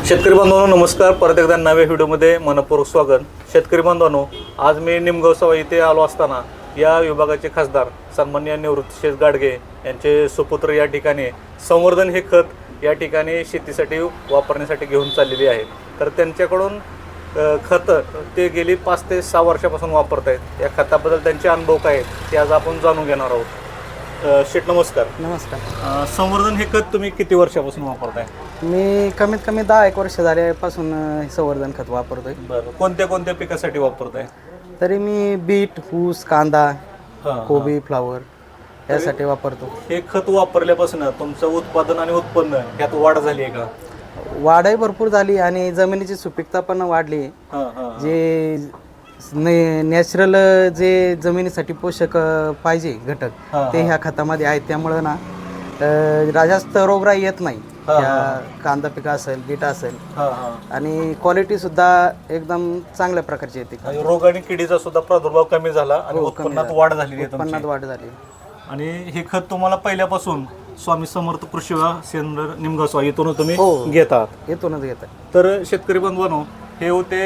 शेतकरी बांधवांनो नमस्कार. परत एकदा नव्या व्हिडिओमध्ये मनपूर्वक स्वागत. शेतकरी बांधवांनो, आज मी निमगाव इथे आलो असताना या विभागाचे खासदार सन्माननीय निवृत्तीशेष गाडगे यांचे सुपुत्र या ठिकाणी संवर्धन हे खत या ठिकाणी शेतीसाठी वापरण्यासाठी घेऊन चाललेली आहे. तर त्यांच्याकडून खत ते गेली 5 ते 6 वर्षापासून वापरत आहेत. या खताबद्दल त्यांचे अनुभव काय आहेत ते आज आपण जाणून घेणार आहोत. शेठ नमस्कार. नमस्कार. संवर्धन हे खत तुम्ही किती वर्षापासून वापरताय? मी कमीत कमी 10-1 वर्ष झाल्यापासून हे संवर्धन खत वापरतोय. बरं, कोणत्या कोणत्या पिकासाठी वापरताय? तरी मी बीट, ऊस, कांदा, कोबी, फ्लावर यासाठी वापरतो. हे खत वापरल्यापासून तुमचं उत्पादन आणि उत्पन्न यात वाढ झाली आहे का? वाढही भरपूर झाली आणि जमिनीची सुपीकता पण वाढली. जे नॅचरल जे जमिनीसाठी पोषक पाहिजे घटक ते ह्या खतामध्ये आहेत. त्यामुळं ना जास्त रोगराई येत नाही. कांदा पिका असेल, बीट असेल आणि क्वालिटी सुद्धा एकदम चांगल्या प्रकारची येते. रोग आणि किडीचा सुद्धा प्रादुर्भाव कमी झाला आणि उत्पन्नात वाढ झाली. उत्पन्नात वाढ झाली. आणि हे खत तुम्हाला पहिल्यापासून स्वामी समर्थ कृषी सेंद्र निमगाव येथूनच तुम्ही घेतात? येथूनच घेतात. तर शेतकरी बंधवांनो, हे होते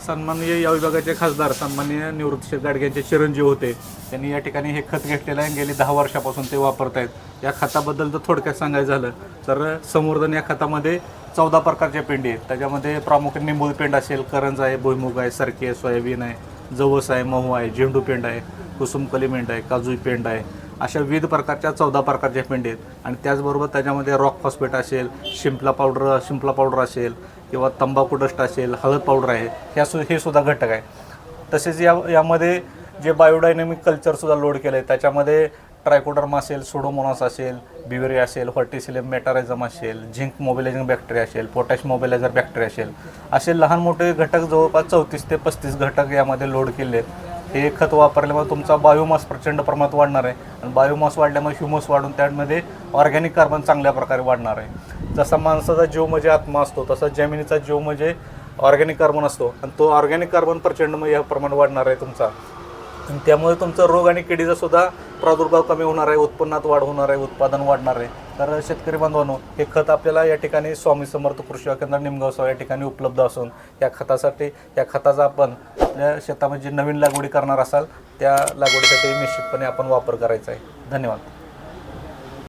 सन्माननीय या विभागाचे खासदार सन्माननीय निवृत्तीशेष गाडगे यांचे चिरंजीव होते. त्यांनी या ठिकाणी हे खत घेतलेलं आहे. गेली 10 वर्षापासून ते वापरत आहेत. या खताबद्दल जर थोडक्यात सांगायचं झालं तर संवर्धन या खतामध्ये 14 प्रकारच्या पेंडी आहेत. त्याच्यामध्ये प्रामुख्याने निंबोळी पेंड असेल, करंज आहे, भुईमुग आहे, सरकी आहे, सोयाबीन आहे, जवस आहे, महू आहे, झेंडू पेंड आहे, कुसुम कलिमेंट आहे, काजू पेंड आहे. अशा विविध प्रकारच्या 14 प्रकारच्या पेंडी आहेत. आणि त्याचबरोबर त्याच्यामध्ये रॉक फॉस्फेट असेल, शिंपला पावडर असेल किंवा तंबाखू डस्ट असेल, हळद पावडर आहे, हे सुद्धा घटक आहे. तसेच यामध्ये जे बायोडायनॅमिक कल्चरसुद्धा लोड केलं आहे. त्याच्यामध्ये ट्रायकोडर्मा असेल, सुडोमोनास असेल, बिवेरी असेल, व्हर्टिसिलियम मेटारायझम असेल, झिंक मोबिलायझिंग बॅक्टेरिया असेल, पोटॅश मोबिलायझर बॅक्टेरिया असेल, असे लहान मोठे घटक जवळपास 34 ते 35 घटक यामध्ये लोड केले आहेत. हे खत वापरल्यामुळे तुमचा बायोमास प्रचंड प्रमाणात वाढणार आहे. आणि बायोमास वाढल्यामुळे ह्युमस वाढून त्यामध्ये ऑर्गॅनिक कार्बन चांगल्या प्रकारे वाढणार आहे. जसा माणसाचा जीव म्हणजे आत्मा असतो, तसा जमिनीचा जीव म्हणजे ऑर्गॅनिक कार्बन असतो. आणि तो ऑर्गॅनिक कार्बन प्रचंड या प्रमाणात वाढणार आहे तुमचा. आणि त्यामुळे तुमचा रोग आणि किडीचा सुद्धा प्रादुर्भाव कमी होणार आहे, उत्पन्नात वाढ होणार आहे, उत्पादन वाढणार आहे. तर शेतकरी बांधवांनो, हे खत आपल्याला या ठिकाणी स्वामी समर्थ कृषी केंद्र निमगाव या ठिकाणी उपलब्ध असून या खताचा आपण आपल्या शेतामध्ये जे नवीन लागवडी करणार असाल त्या लागवडीसाठी निश्चितपणे आपण वापर करायचा आहे. धन्यवाद.